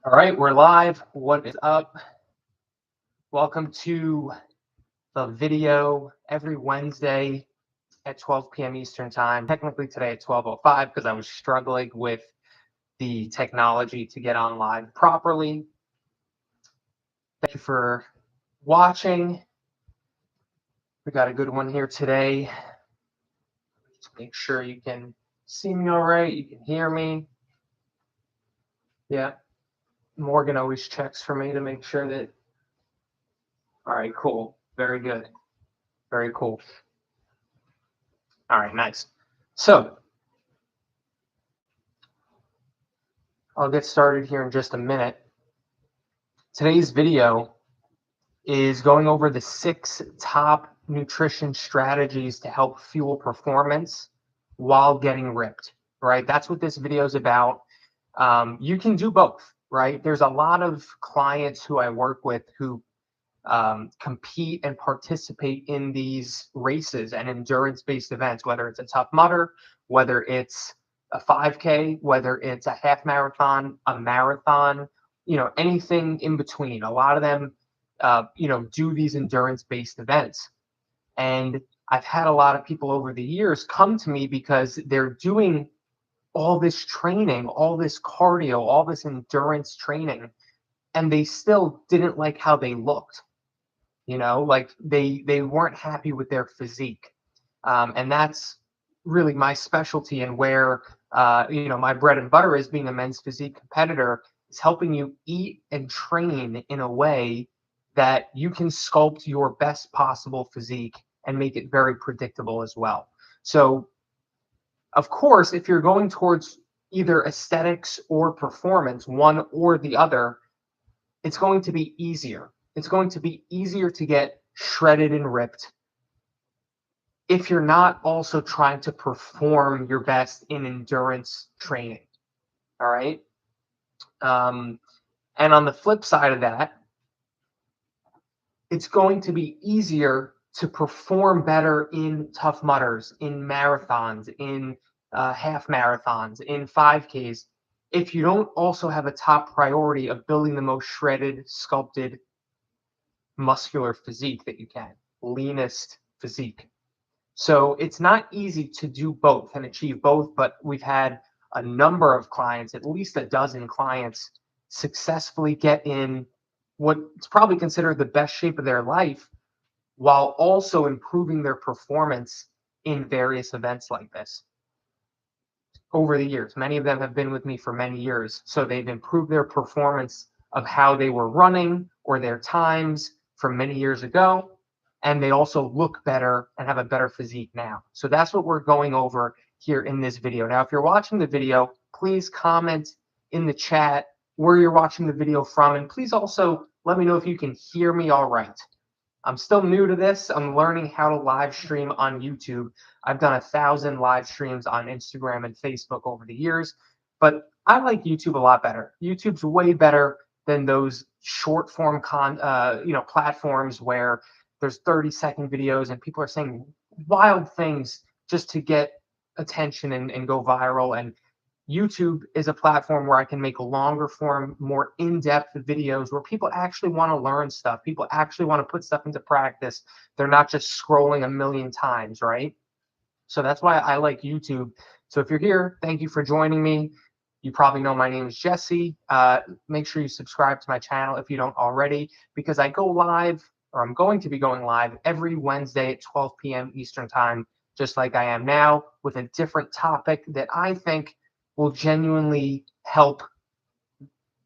All right, we're live. What is up? Welcome to the video every Wednesday at 12 p.m. Eastern Time. Technically today at 12:05 because I was struggling with the technology to get on live properly. Thank you for watching. We got a good one here today. Just make sure you can see me all right. You can hear me. Yeah. Morgan always checks for me to make sure that. All right, cool. Very good. Very cool. All right, nice. So I'll get started here in just a minute. Today's video is going over the 6 top nutrition strategies to help fuel performance while getting ripped, right? That's what this video is about. You can do both, right? There's a lot of clients who I work with who compete and participate in these races and endurance-based events, whether it's a Tough Mudder, whether it's a 5K, whether it's a half marathon, a marathon, anything in between. A lot of them, do these endurance-based events. And I've had a lot of people over the years come to me because they're doing all this training, all this cardio, all this endurance training, and they still didn't like how they looked. Like they weren't happy with their physique. And that's really my specialty, and where my bread and butter is being a men's physique competitor, is helping you eat and train in a way that you can sculpt your best possible physique and make it very predictable as well. So of course, if you're going towards either aesthetics or performance, one or the other, it's going to be easier. It's going to be easier to get shredded and ripped if you're not also trying to perform your best in endurance training. All right. And on the flip side of that, it's going to be easier to perform better in Tough Mudders, in marathons, in half marathons, in 5Ks, if you don't also have a top priority of building the most shredded, sculpted, muscular physique that you can, leanest physique. So it's not easy to do both and achieve both, but we've had a number of clients, at least a dozen clients, successfully get in what's probably considered the best shape of their life while also improving their performance in various events like this over the years. Many of them have been with me for many years, so they've improved their performance of how they were running or their times from many years ago, and they also look better and have a better physique now. So that's what we're going over here in this video. Now, if you're watching the video, please comment in the chat where you're watching the video from, and please also let me know if you can hear me all right. I'm still new to this. I'm learning how to live stream on YouTube. I've done 1,000 live streams on Instagram and Facebook over the years, but I like YouTube a lot better. YouTube's way better than those short form platforms where there's 30-second videos and people are saying wild things just to get attention and go viral. And YouTube is a platform where I can make longer form, more in-depth videos where people actually want to learn stuff. People actually want to put stuff into practice. They're not just scrolling a million times, right? So that's why I like YouTube. So if you're here, thank you for joining me. You probably know my name is Jesse. Make sure you subscribe to my channel if you don't already, because I go live, or I'm going to be going live every Wednesday at 12 p.m. Eastern Time, just like I am now, with a different topic that I think will genuinely help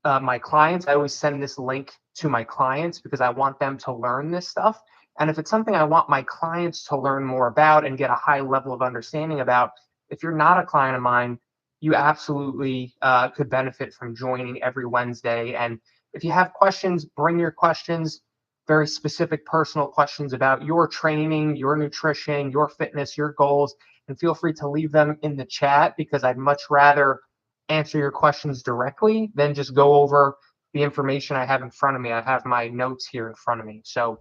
my clients. I always send this link to my clients because I want them to learn this stuff. And if it's something I want my clients to learn more about and get a high level of understanding about, if you're not a client of mine, you absolutely could benefit from joining every Wednesday. And if you have questions, bring your questions, very specific personal questions about your training, your nutrition, your fitness, your goals, and feel free to leave them in the chat, because I'd much rather answer your questions directly than just go over the information I have in front of me. I have my notes here in front of me. So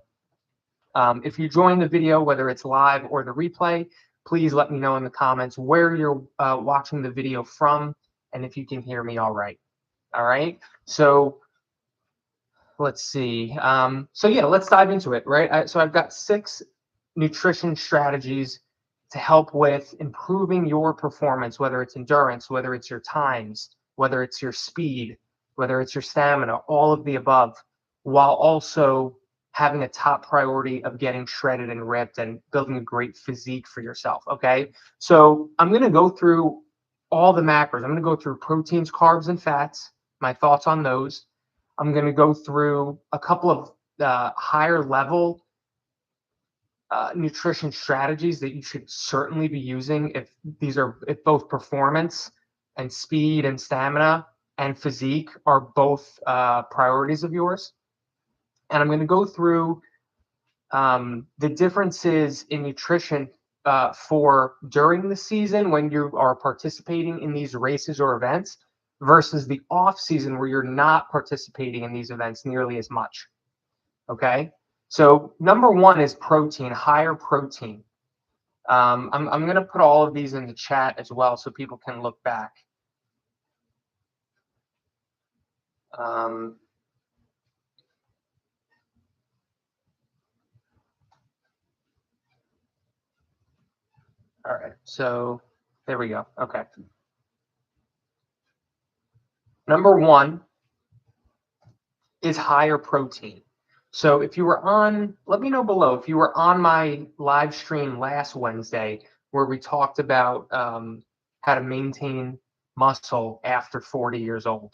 if you join the video, whether it's live or the replay, please let me know in the comments where you're watching the video from and if you can hear me all right. All right. So let's see. So yeah, let's dive into it, right? So I've got 6 nutrition strategies to help with improving your performance, whether it's endurance, whether it's your times, whether it's your speed, whether it's your stamina, all of the above, while also having a top priority of getting shredded and ripped and building a great physique for yourself. Okay. So I'm going to go through all the macros. I'm going to go through proteins, carbs, and fats, my thoughts on those. I'm going to go through a couple of higher level nutrition strategies that you should certainly be using if both performance and speed and stamina and physique are both priorities of yours. And I'm going to go through the differences in nutrition for during the season when you are participating in these races or events versus the off season where you're not participating in these events nearly as much. Okay. So number one is protein, higher protein. I'm going to put all of these in the chat as well so people can look back. Um, all right. So there we go. Okay. Number one is higher protein. So if you were on, let me know below if you were on my live stream last Wednesday where we talked about how to maintain muscle after 40 years old,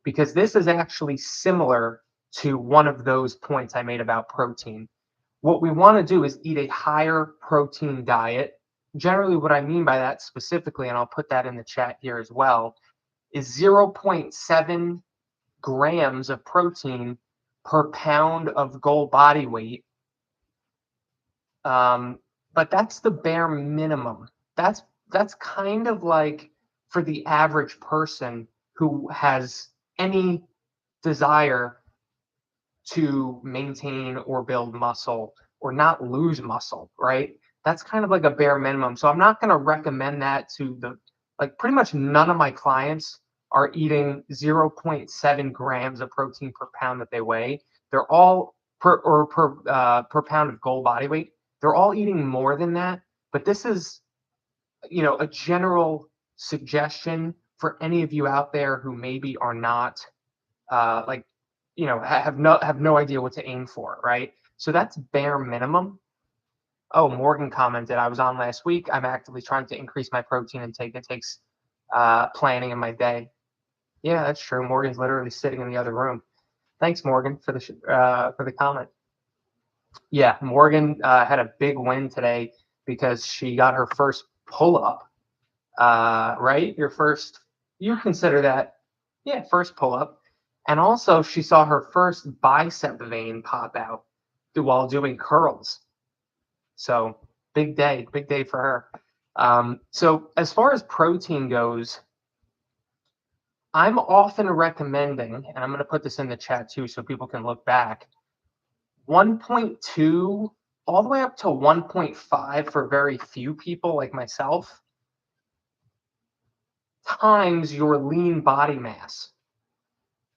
because this is actually similar to one of those points I made about protein. What we want to do is eat a higher protein diet. Generally, what I mean by that specifically, and I'll put that in the chat here as well, is 0.7 grams of protein per pound of goal body weight. But that's the bare minimum. That's kind of like for the average person who has any desire to maintain or build muscle or not lose muscle, right? That's kind of like a bare minimum. So I'm not going to recommend that to like pretty much none of my clients are eating 0.7 grams of protein per pound that they weigh. They're all per pound of goal body weight. They're all eating more than that. But this is, a general suggestion for any of you out there who maybe are not like have no idea what to aim for, right? So that's bare minimum. Oh, Morgan commented, I was on last week. I'm actively trying to increase my protein intake. It takes planning in my day. Yeah, that's true. Morgan's literally sitting in the other room. Thanks, Morgan, for the comment. Yeah, Morgan had a big win today because she got her first pull up. Right, you consider that, yeah, first pull up. And also, she saw her first bicep vein pop out while doing curls. So big day for her. So as far as protein goes, I'm often recommending, and I'm going to put this in the chat too so people can look back, 1.2 all the way up to 1.5 for very few people like myself, times your lean body mass,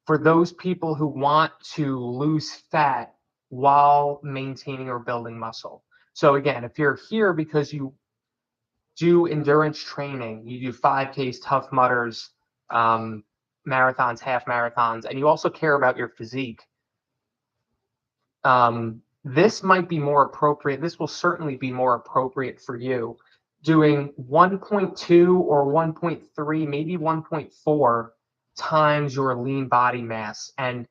for those people who want to lose fat while maintaining or building muscle. So again, if you're here because you do endurance training, you do 5Ks, Tough Mudders, marathons, half marathons, and you also care about your physique, this might be more appropriate. This will certainly be more appropriate for you. Doing 1.2 or 1.3, maybe 1.4 times your lean body mass. And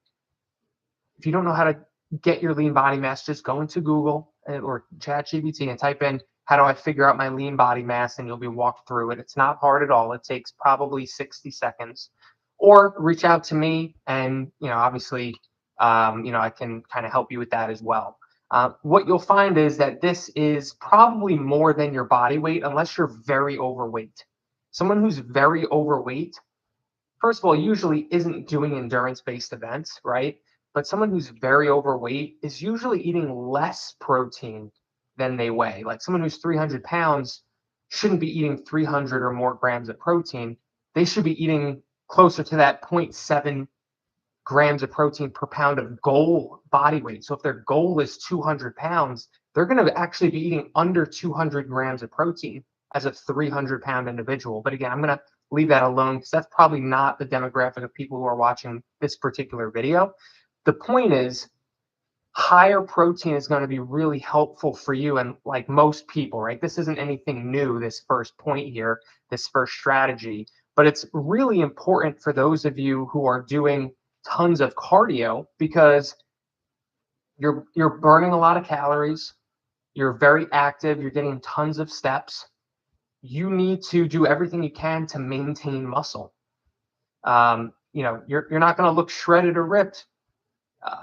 if you don't know how to get your lean body mass, just go into Google or ChatGPT and type in, how do I figure out my lean body mass? And you'll be walked through it. It's not hard at all. It takes probably 60 seconds. Or reach out to me and, obviously, I can kind of help you with that as well. What you'll find is that this is probably more than your body weight unless you're very overweight. Someone who's very overweight, first of all, usually isn't doing endurance-based events, right? But someone who's very overweight is usually eating less protein than they weigh. Like someone who's 300 pounds shouldn't be eating 300 or more grams of protein. They should be eating closer to that 0.7 grams of protein per pound of goal body weight. So if their goal is 200 pounds, they're going to actually be eating under 200 grams of protein as a 300-pound individual. But again, I'm going to leave that alone because that's probably not the demographic of people who are watching this particular video. The point is, higher protein is going to be really helpful for you. And like most people, right? This isn't anything new, this first point here, this first strategy, but it's really important for those of you who are doing tons of cardio because you're burning a lot of calories, you're very active, you're getting tons of steps. You need to do everything you can to maintain muscle. You're not going to look shredded or ripped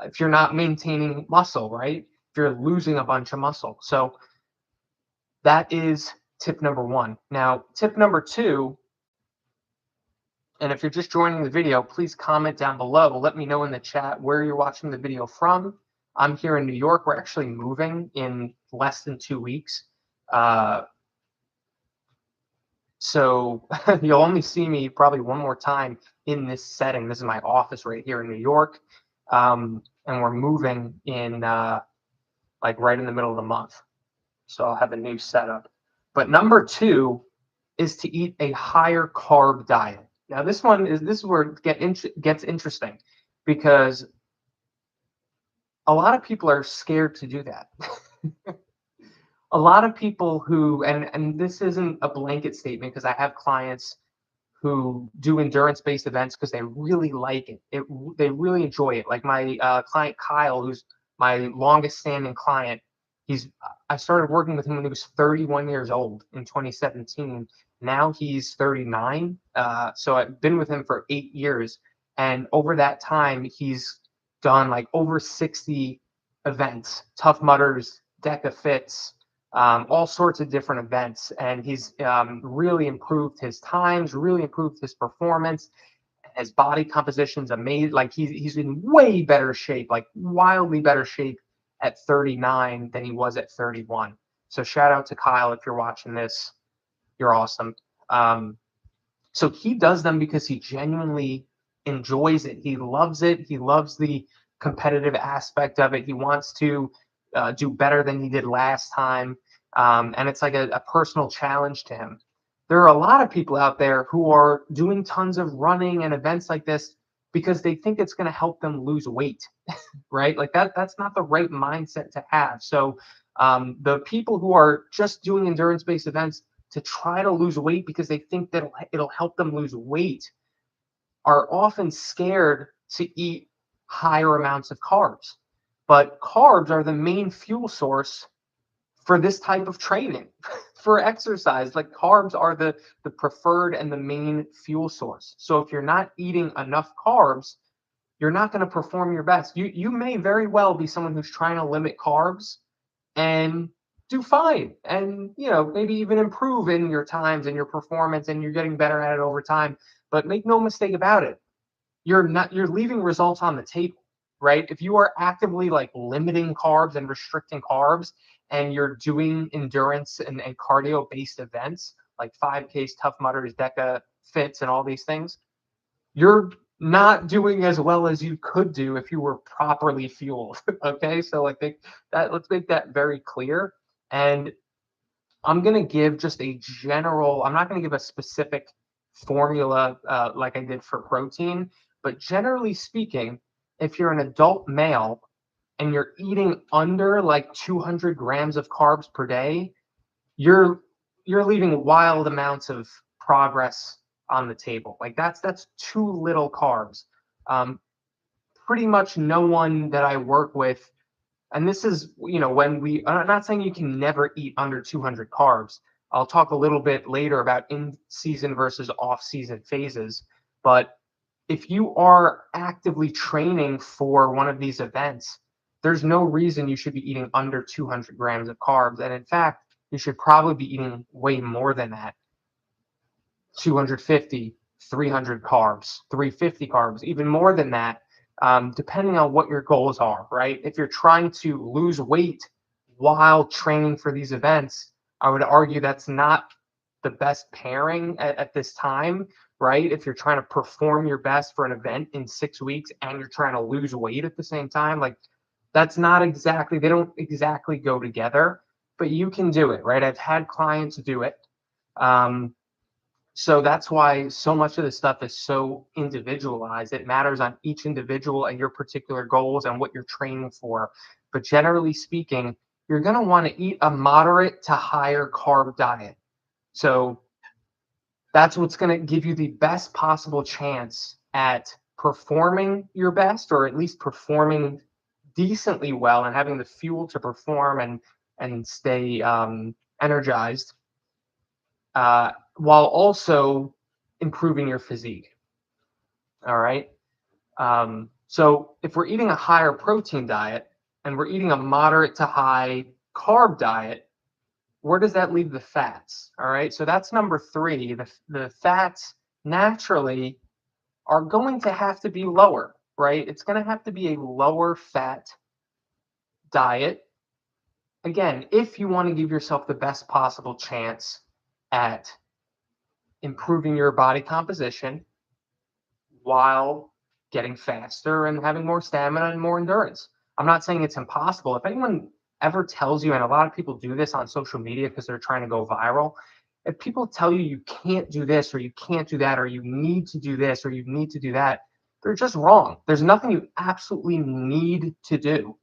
if you're not maintaining muscle, right? If you're losing a bunch of muscle. So that is tip number one. Now, tip number two, and if you're just joining the video, please comment down below. Let me know in the chat where you're watching the video from. I'm here in New York. We're actually moving in less than 2 weeks. So you'll only see me probably one more time in this setting. This is my office right here in New York. And we're moving in like right in the middle of the month. So I'll have a new setup. But number two is to eat a higher carb diet. Now this is where it gets interesting because a lot of people are scared to do that. A lot of people who, and this isn't a blanket statement because I have clients who do endurance-based events because they really like it. They really enjoy it. Like my client Kyle, who's my longest-standing client. I started working with him when he was 31 years old in 2017. Now he's 39. So I've been with him for 8 years, and over that time, he's done like over 60 events, Tough Mudders, Deca Fits, all sorts of different events, and he's really improved his times, really improved his performance. His body composition's amazing. Like he's in way better shape, like wildly better shape at 39 than he was at 31. So shout out to Kyle if you're watching this. You're awesome. So he does them because he genuinely enjoys it. He loves it. He loves the competitive aspect of it. He wants to do better than he did last time. And it's like a personal challenge to him. There are a lot of people out there who are doing tons of running and events like this because they think it's going to help them lose weight, right? Like that's not the right mindset to have. So the people who are just doing endurance-based events to try to lose weight because they think that it'll help them lose weight are often scared to eat higher amounts of carbs. But carbs are the main fuel source for this type of training, for exercise. Like carbs are the preferred and the main fuel source. So if you're not eating enough carbs, you're not going to perform your best. You may very well be someone who's trying to limit carbs and do fine, and maybe even improve in your times and your performance, and you're getting better at it over time. But make no mistake about it, you're leaving results on the table, right? If you are actively like limiting carbs and restricting carbs, and you're doing endurance and cardio based events like 5Ks, Tough Mudders, Deca Fits, and all these things, you're not doing as well as you could do if you were properly fueled. Okay, so I think that let's make that very clear. And I'm going to give just a general, I'm not going to give a specific formula like I did for protein, but generally speaking, if you're an adult male and you're eating under like 200 grams of carbs per day, you're leaving wild amounts of progress on the table. Like that's too little carbs. Pretty much no one that I work with, and this is, when I'm not saying you can never eat under 200 carbs. I'll talk a little bit later about in-season versus off-season phases. But if you are actively training for one of these events, there's no reason you should be eating under 200 grams of carbs. And in fact, you should probably be eating way more than that. 250, 300 carbs, 350 carbs, even more than that, depending on what your goals are, right? If you're trying to lose weight while training for these events, I would argue that's not the best pairing at this time, right? If you're trying to perform your best for an event in 6 weeks and you're trying to lose weight at the same time, like that's not exactly, they don't exactly go together, but you can do it, right? I've had clients do it. So that's why so much of this stuff is so individualized. It matters on each individual and your particular goals and what you're training for. But generally speaking, you're going to want to eat a moderate to higher carb diet. So that's what's going to give you the best possible chance at performing your best, or at least performing decently well and having the fuel to perform and stay energized, while also improving your physique. All right. So if we're eating a higher protein diet and we're eating a moderate to high carb diet, where does that leave the fats? All right. So that's number three. The fats naturally are going to have to be lower, right? It's going to have to be a lower fat diet. Again, if you want to give yourself the best possible chance at improving your body composition while getting faster and having more stamina and more endurance. I'm not saying it's impossible. If anyone ever tells you, and a lot of people do this on social media because they're trying to go viral, if people tell you you can't do this or you can't do that or you need to do this or you need to do that, they're just wrong. There's nothing you absolutely need to do,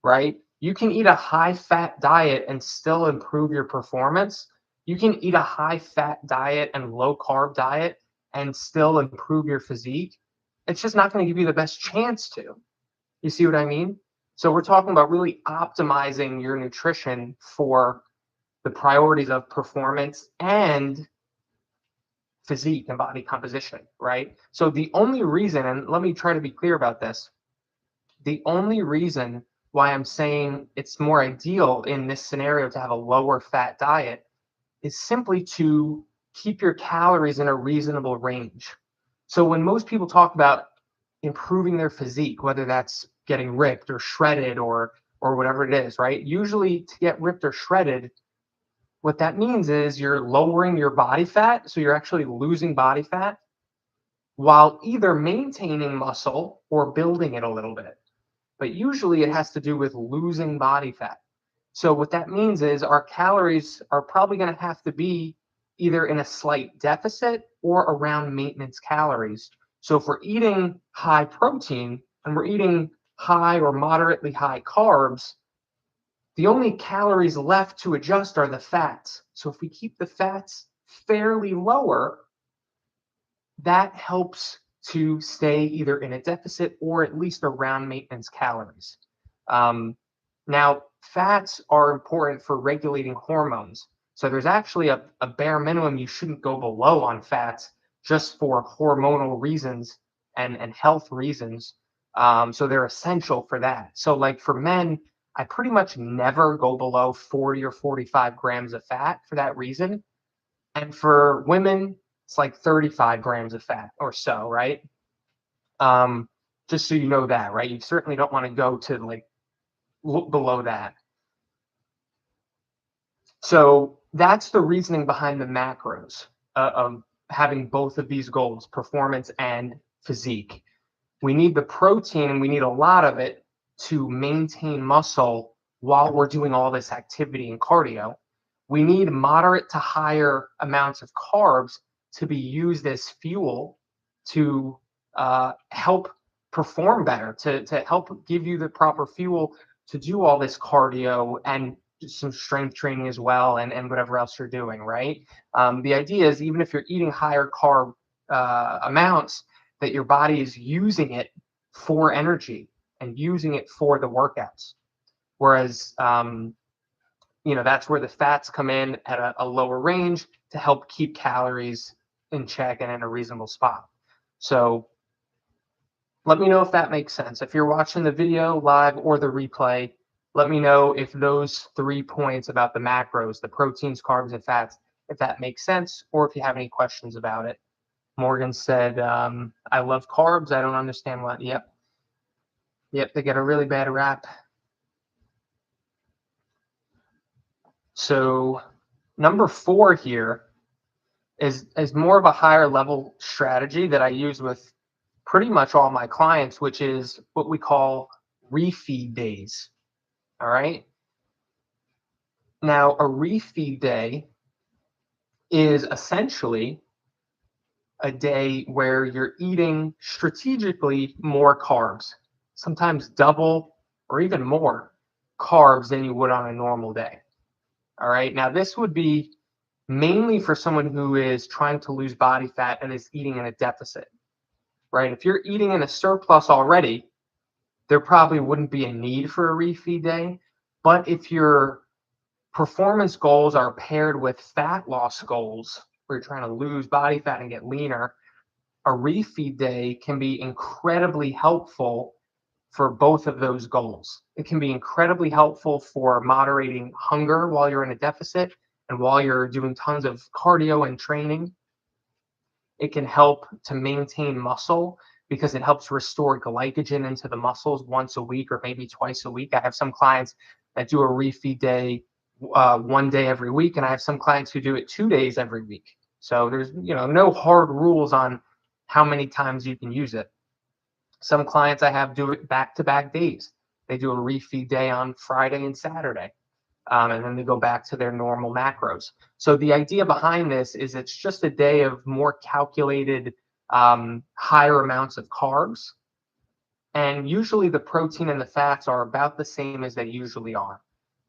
right? You can eat a high fat diet and still improve your performance. You can eat a high fat diet and low carb diet and still improve your physique. It's just not going to give you the best chance to. You see what I mean? So we're talking about really optimizing your nutrition for the priorities of performance and physique and body composition, right? So the only reason, and let me try to be clear about this, the only reason why I'm saying it's more ideal in this scenario to have a lower fat diet is simply to keep your calories in a reasonable range. So when most people talk about improving their physique, whether that's getting ripped or shredded or whatever it is, right? Usually to get ripped or shredded, what that means is you're lowering your body fat, so you're actually losing body fat while either maintaining muscle or building it a little bit. But usually it has to do with losing body fat. So what that means is our calories are probably going to have to be either in a slight deficit or around maintenance calories. So if we're eating high protein and we're eating high or moderately high carbs, the only calories left to adjust are the fats. So if we keep the fats fairly lower, that helps to stay either in a deficit or at least around maintenance calories. Now, fats are important for regulating hormones. So there's actually a bare minimum you shouldn't go below on fats just for hormonal reasons and health reasons. So they're essential for that. So like for men, I pretty much never go below 40 or 45 grams of fat for that reason. And for women, it's like 35 grams of fat or so, right? Just so you know that, right? You certainly don't want to go to like below that. So that's the reasoning behind the macros of having both of these goals, performance and physique. We need the protein and we need a lot of it to maintain muscle while we're doing all this activity and cardio. We need moderate to higher amounts of carbs to be used as fuel to help perform better, to help give you the proper fuel to do all this cardio and some strength training as well, and whatever else you're doing, right? The idea is even if you're eating higher carb amounts, that your body is using it for energy and using it for the workouts. Whereas, that's where the fats come in at a lower range to help keep calories in check and in a reasonable spot. So let me know if that makes sense. If you're watching the video live or the replay, let me know if those 3 points about the macros, the proteins, carbs, and fats, if that makes sense, or if you have any questions about it. Morgan said, I love carbs. I don't understand what. Yep. They get a really bad rap. So number 4 here is more of a higher level strategy that I use with pretty much all my clients, which is what we call refeed days. All right. Now, a refeed day is essentially a day where you're eating strategically more carbs, sometimes double or even more carbs than you would on a normal day. All right. Now, this would be mainly for someone who is trying to lose body fat and is eating in a deficit, right? If you're eating in a surplus already, there probably wouldn't be a need for a refeed day. But if your performance goals are paired with fat loss goals, where you're trying to lose body fat and get leaner, a refeed day can be incredibly helpful for both of those goals. It can be incredibly helpful for moderating hunger while you're in a deficit and while you're doing tons of cardio and training. It can help to maintain muscle because it helps restore glycogen into the muscles once a week or maybe twice a week. I have some clients that do a refeed day 1 day every week, and I have some clients who do it 2 days every week. So there's no hard rules on how many times you can use it. Some clients I have do it back-to-back days. They do a refeed day on Friday and Saturday, and then they go back to their normal macros. So the idea behind this is it's just a day of more calculated, higher amounts of carbs. And usually the protein and the fats are about the same as they usually are.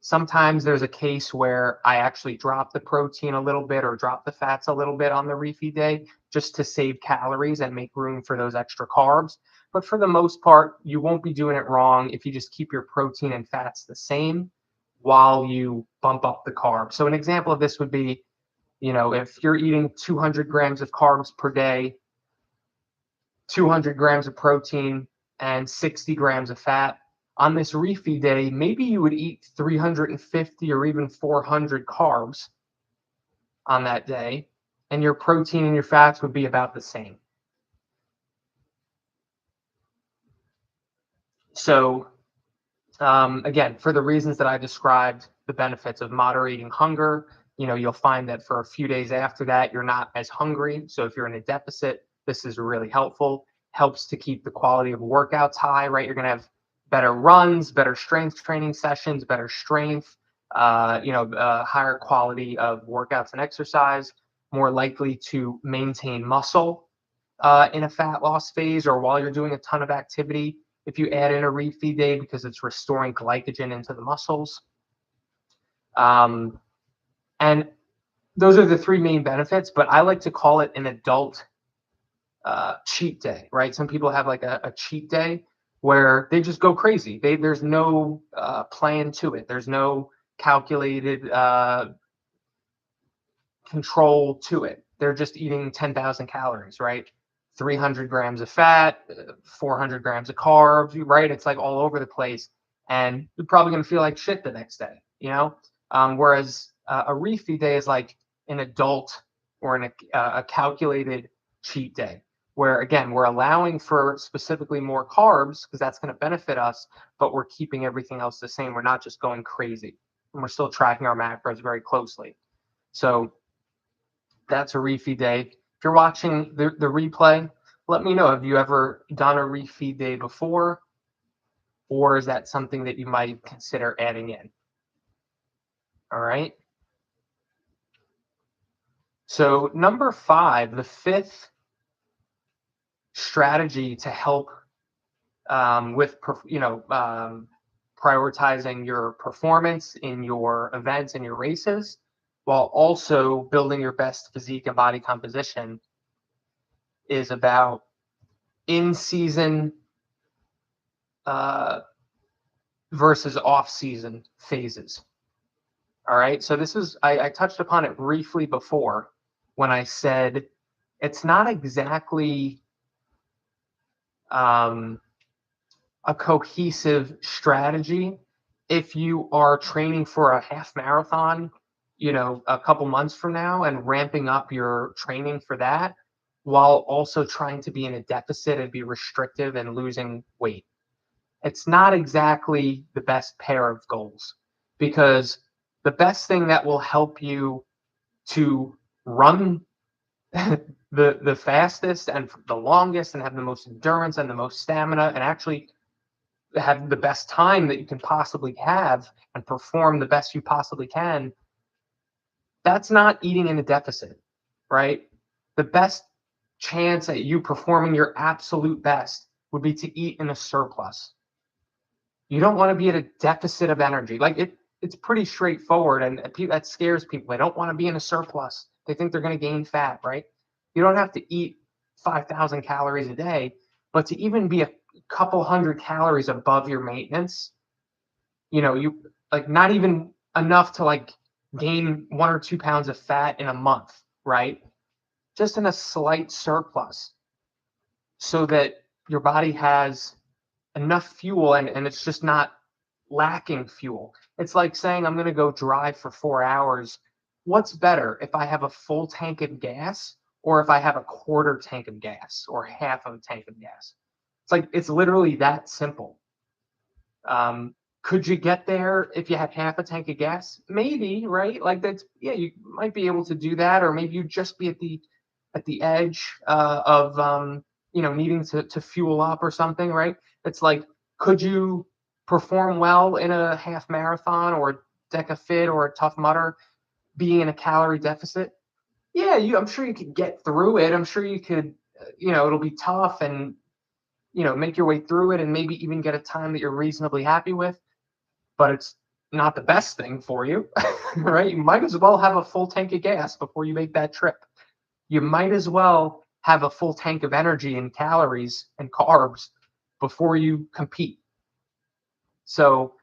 Sometimes there's a case where I actually drop the protein a little bit or drop the fats a little bit on the refeed day just to save calories and make room for those extra carbs. But for the most part, you won't be doing it wrong if you just keep your protein and fats the same while you bump up the carbs. So an example of this would be, if you're eating 200 grams of carbs per day, 200 grams of protein, and 60 grams of fat, on this refeed day, maybe you would eat 350 or even 400 carbs on that day, and your protein and your fats would be about the same. So again, for the reasons that I described, the benefits of moderating hunger, you'll find that for a few days after that, you're not as hungry. So if you're in a deficit, this is really helpful. Helps to keep the quality of workouts high, right? You're going to have better runs, better strength training sessions, better strength, higher quality of workouts and exercise, more likely to maintain muscle in a fat loss phase or while you're doing a ton of activity. If you add in a refeed day because it's restoring glycogen into the muscles. And those are the three main benefits, but I like to call it an adult cheat day, right? Some people have like a cheat day where they just go crazy. There's no plan to it. There's no calculated control to it. They're just eating 10,000 calories, right? 300 grams of fat, 400 grams of carbs, right? It's like all over the place. And you're probably going to feel like shit the next day, whereas a refeed day is like an adult or a calculated cheat day where, again, we're allowing for specifically more carbs because that's going to benefit us, but we're keeping everything else the same. We're not just going crazy, and we're still tracking our macros very closely. So that's a refeed day. If you're watching the replay, let me know. Have you ever done a refeed day before? Or is that something that you might consider adding in? All right. So number 5, the fifth strategy to help with prioritizing your performance in your events and your races, while also building your best physique and body composition, is about in-season versus off-season phases. All right. So this is, I touched upon it briefly before when I said it's not exactly a cohesive strategy. If you are training for a half marathon, a couple months from now and ramping up your training for that while also trying to be in a deficit and be restrictive and losing weight. It's not exactly the best pair of goals, because the best thing that will help you to run the fastest and the longest and have the most endurance and the most stamina and actually have the best time that you can possibly have and perform the best you possibly can, that's not eating in a deficit, right? The best chance at you performing your absolute best would be to eat in a surplus. You don't want to be at a deficit of energy. Like it's pretty straightforward, and that scares people. They don't want to be in a surplus. They think they're going to gain fat, right? You don't have to eat 5,000 calories a day, but to even be a couple hundred calories above your maintenance, you like not even enough to like gain 1 or 2 pounds of fat in a month, right? Just in a slight surplus so that your body has enough fuel and it's just not lacking fuel. It's like saying I'm going to go drive for 4 hours. What's better if I have a full tank of gas or if I have a quarter tank of gas or half of a tank of gas? It's literally that simple. Um, could you get there if you had half a tank of gas? Maybe, right? Like that's yeah, you might be able to do that, or maybe you just be at the edge of needing to fuel up or something, right? It's like, could you perform well in a half marathon or a deca fit or a tough mudder being in a calorie deficit? Yeah, I'm sure you could get through it. I'm sure you could, it'll be tough and make your way through it and maybe even get a time that you're reasonably happy with, but it's not the best thing for you, right? You might as well have a full tank of gas before you make that trip. You might as well have a full tank of energy and calories and carbs before you compete. So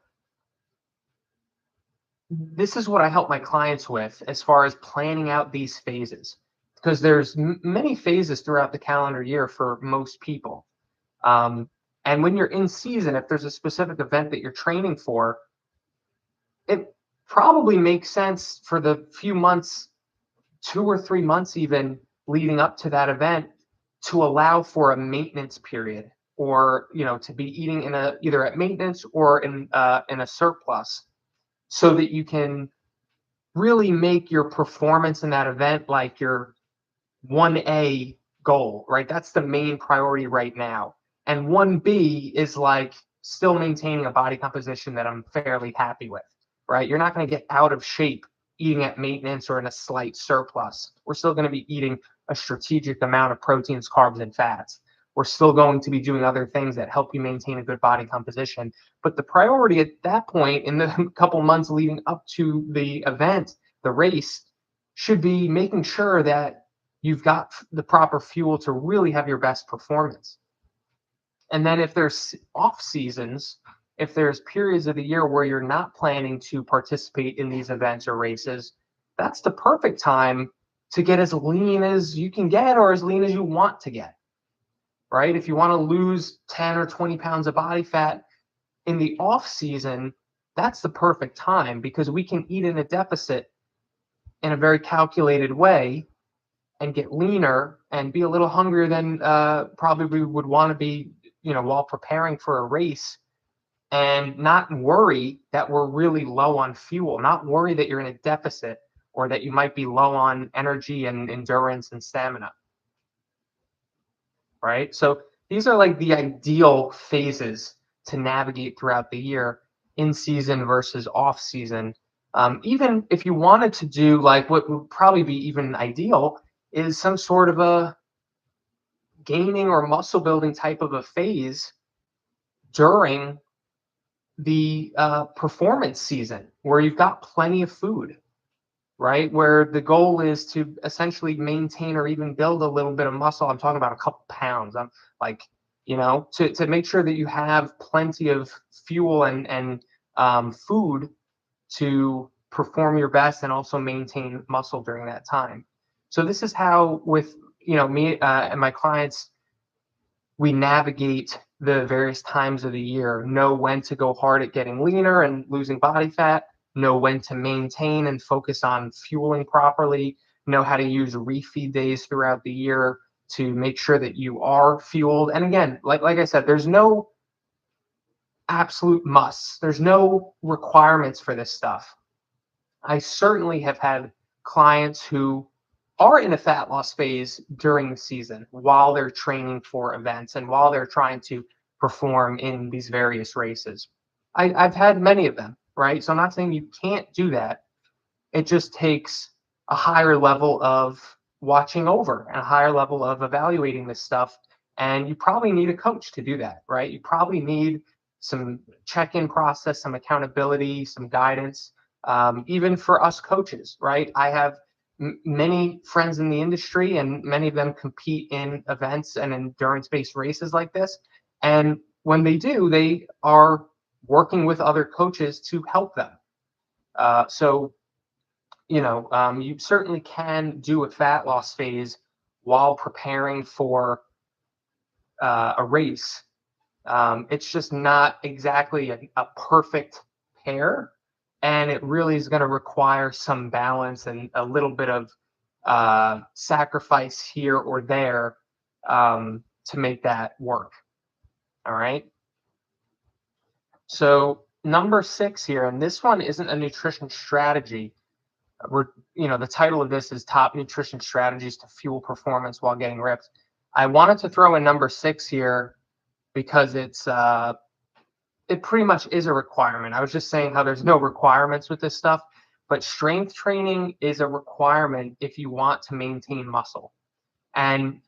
this is what I help my clients with as far as planning out these phases, because there's many phases throughout the calendar year for most people. Um, and when you're in season, if there's a specific event that you're training for, it probably makes sense for the few months, 2 or 3 months even leading up to that event, to allow for a maintenance period, or to be eating in a either at maintenance or in a surplus, so that you can really make your performance in that event like your 1A goal, right? That's the main priority right now. And 1B is like still maintaining a body composition that I'm fairly happy with, right? You're not going to get out of shape eating at maintenance or in a slight surplus. We're still going to be eating a strategic amount of proteins, carbs, and fats. We're still going to be doing other things that help you maintain a good body composition. But the priority at that point, in the couple months leading up to the event, the race, should be making sure that you've got the proper fuel to really have your best performance. And then if there's off seasons, if there's periods of the year where you're not planning to participate in these events or races, that's the perfect time to get as lean as you can get or as lean as you want to get, right? If you want to lose 10 or 20 pounds of body fat in the off season, that's the perfect time, because we can eat in a deficit in a very calculated way and get leaner and be a little hungrier than probably would want to be, while preparing for a race, and not worry that we're really low on fuel, not worry that you're in a deficit or that you might be low on energy and endurance and stamina, right? So these are like the ideal phases to navigate throughout the year, in season versus off season. Even if you wanted to do like what would probably be even ideal is some sort of a gaining or muscle building type of a phase during the performance season, where you've got plenty of food, right? Where the goal is to essentially maintain or even build a little bit of muscle. I'm talking about a couple pounds. I'm like, to make sure that you have plenty of fuel and food to perform your best and also maintain muscle during that time. So this is how, with me and my clients, we navigate the various times of the year, know when to go hard at getting leaner and losing body fat, know when to maintain and focus on fueling properly, know how to use refeed days throughout the year to make sure that you are fueled. And again, like I said, there's no absolute musts. There's no requirements for this stuff. I certainly have had clients who are in a fat loss phase during the season while they're training for events and while they're trying to perform in these various races. I've had many of them, right? So I'm not saying you can't do that. It just takes a higher level of watching over and a higher level of evaluating this stuff. And you probably need a coach to do that, right? You probably need some check-in process, some accountability, some guidance, even for us coaches, right? I have many friends in the industry, and many of them compete in events and endurance-based races like this. And when they do, they are working with other coaches to help them. So you certainly can do a fat loss phase while preparing for a race. It's just not exactly a perfect pair, and it really is going to require some balance and a little bit of sacrifice here or there to make that work. All right. So number 6 here, and this one isn't a nutrition strategy. The title of this is Top Nutrition Strategies to Fuel Performance While Getting Ripped. I wanted to throw in number 6 here because it pretty much is a requirement. I was just saying how there's no requirements with this stuff, but strength training is a requirement if you want to maintain muscle. And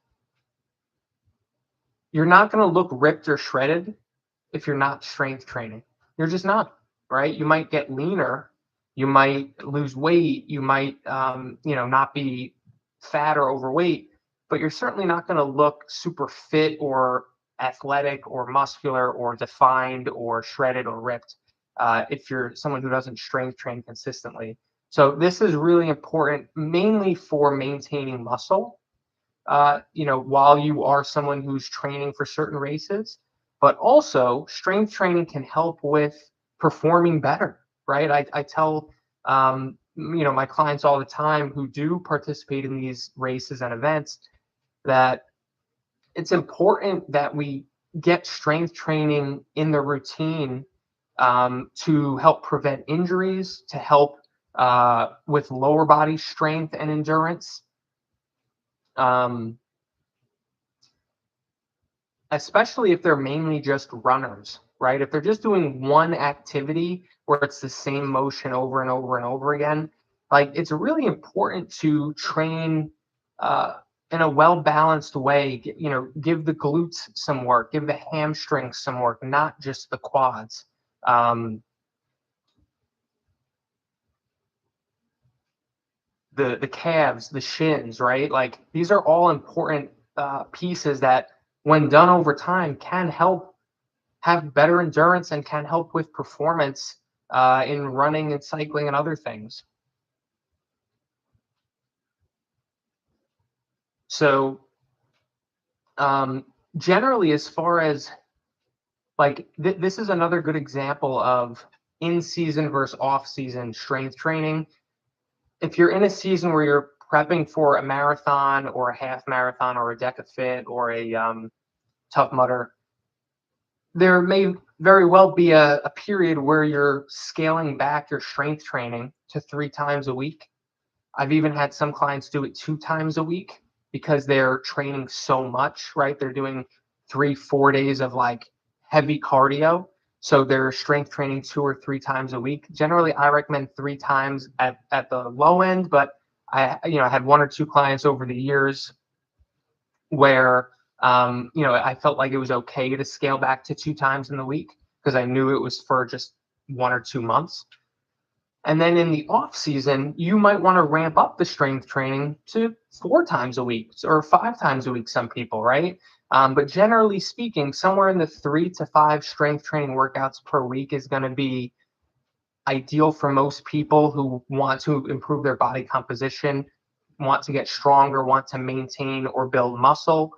you're not going to look ripped or shredded if you're not strength training. You're just not, right? You might get leaner, you might lose weight, you might not be fat or overweight, but you're certainly not going to look super fit or athletic or muscular or defined or shredded or ripped if you're someone who doesn't strength train consistently. So this is really important, mainly for maintaining muscle, while you are someone who's training for certain races. But also, strength training can help with performing better, right? I tell my clients all the time who do participate in these races and events that it's important that we get strength training in the routine to help prevent injuries, to help with lower body strength and endurance. Especially if they're mainly just runners, right? If they're just doing one activity where it's the same motion over and over and over again, like it's really important to train in a well-balanced way. Give the glutes some work, give the hamstrings some work, not just the quads. The calves, the shins, right? Like these are all important pieces that, when done over time, can help have better endurance and can help with performance in running and cycling and other things. So generally, as far as like this is another good example of in-season versus off-season strength training. If you're in a season where you're prepping for a marathon or a half marathon or a decafit or a Tough Mudder, there may very well be a period where you're scaling back your strength training to 3 times a week. I've even had some clients do it 2 times a week because they're training so much, right? They're doing 3-4 days of like heavy cardio. So they're strength training 2 or 3 times a week. Generally, I recommend 3 times at the low end, but I had 1 or 2 clients over the years where I felt like it was okay to scale back to 2 times in the week because I knew it was for just 1 or 2 months. And then in the off season, you might want to ramp up the strength training to 4 times a week or 5 times a week, some people, right? But generally speaking, somewhere in the 3 to 5 strength training workouts per week is going to be ideal for most people who want to improve their body composition, want to get stronger, want to maintain or build muscle,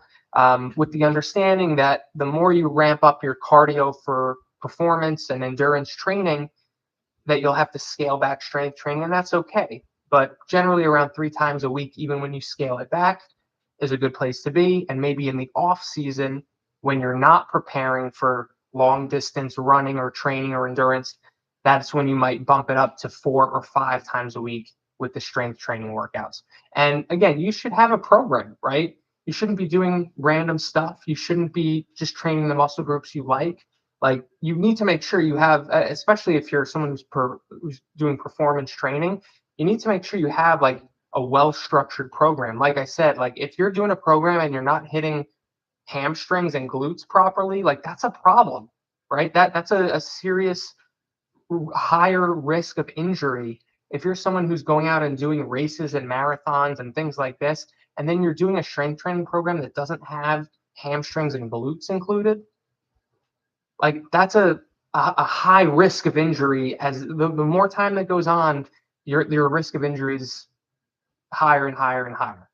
with the understanding that the more you ramp up your cardio for performance and endurance training, that you'll have to scale back strength training, and that's okay. But generally around 3 times a week, even when you scale it back, is a good place to be. And maybe in the off season, when you're not preparing for long distance running or training or endurance, that's when you might bump it up to 4 or 5 times a week with the strength training workouts. And again, you should have a program, right? You shouldn't be doing random stuff. You shouldn't be just training the muscle groups you like. Like, you need to make sure you have, especially if you're someone who's doing performance training, you need to make sure you have like a well-structured program. Like I said, like if you're doing a program and you're not hitting hamstrings and glutes properly, like that's a problem, right? That's a serious higher risk of injury if you're someone who's going out and doing races and marathons and things like this, and then you're doing a strength training program that doesn't have hamstrings and glutes included. Like that's a high risk of injury. As the more time that goes on, your risk of injury is higher and higher and higher.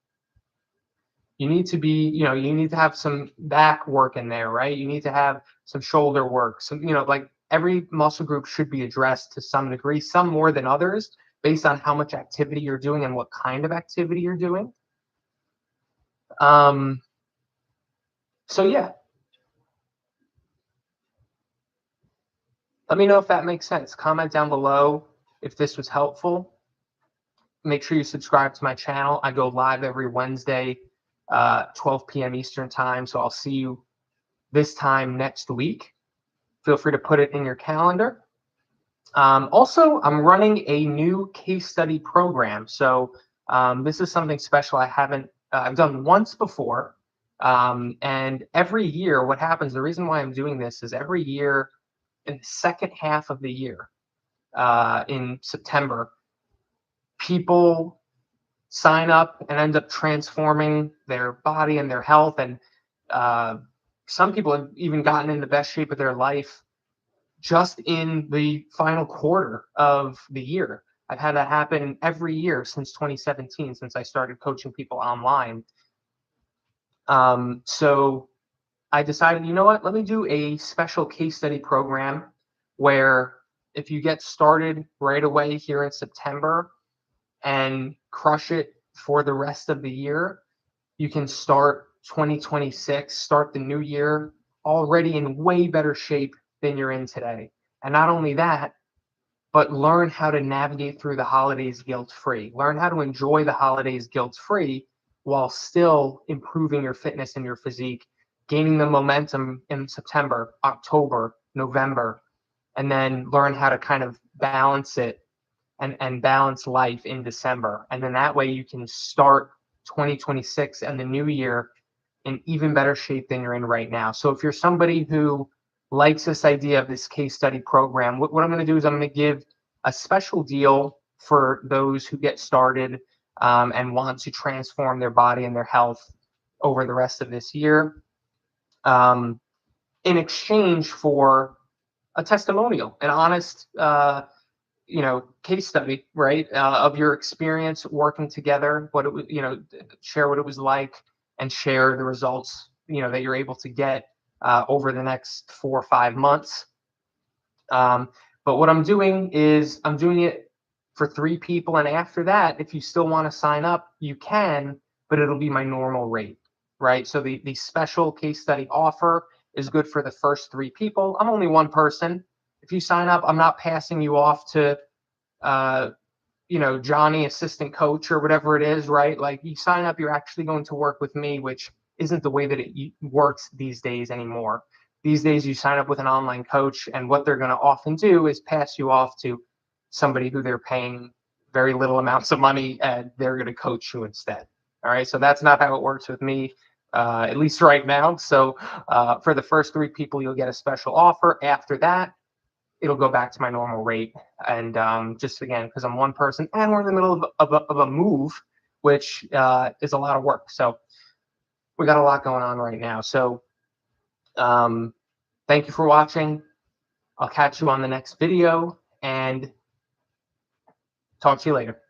You need to be, you need to have some back work in there, right? You need to have some shoulder work, some, like every muscle group should be addressed to some degree, some more than others, based on how much activity you're doing and what kind of activity you're doing. So yeah, let me know if that makes sense. Comment down below if this was helpful. Make sure you subscribe to my channel. I go live every Wednesday, 12 p.m. Eastern time. So I'll see you this time next week. Feel free to put it in your calendar. Also, I'm running a new case study program. So this is something special I've done once before. And every year, what happens, the reason why I'm doing this is every year in the second half of the year, in September, people sign up and end up transforming their body and their health. And some people have even gotten in the best shape of their life just in the final quarter of the year. I've had that happen every year since 2017, since I started coaching people online. So I decided, you know what, let me do a special case study program where if you get started right away here in September and crush it for the rest of the year, you can start 2026, start the new year already in way better shape than you're in today. And not only that, but learn how to navigate through the holidays guilt-free. Learn how to enjoy the holidays guilt-free while still improving your fitness and your physique, gaining the momentum in September, October, November, and then learn how to kind of balance it and balance life in December. And then that way you can start 2026 and the new year in even better shape than you're in right now. So if you're somebody who likes this idea of this case study program, what I'm going to do is I'm going to give a special deal for those who get started and want to transform their body and their health over the rest of this year, in exchange for a testimonial, an honest case study, right, of your experience working together, what it was, share what it was like, and share the results, that you're able to get over the next 4 or 5 months. But what I'm doing is I'm doing it for 3 people, and after that, if you still want to sign up, you can, but it'll be my normal rate, right? So the special case study offer is good for the first 3 people. I'm only one person. If you sign up, I'm not passing you off to Johnny, assistant coach, or whatever it is, right? Like, you sign up, you're actually going to work with me, which isn't the way that it works these days anymore. These days, you sign up with an online coach, and what they're going to often do is pass you off to somebody who they're paying very little amounts of money, and they're going to coach you instead. All right, so that's not how it works with me, at least right now. So for the first 3 people, you'll get a special offer. After that, it'll go back to my normal rate. And just again, because I'm one person and we're in the middle of a move, which is a lot of work. So we got a lot going on right now. So thank you for watching. I'll catch you on the next video and talk to you later.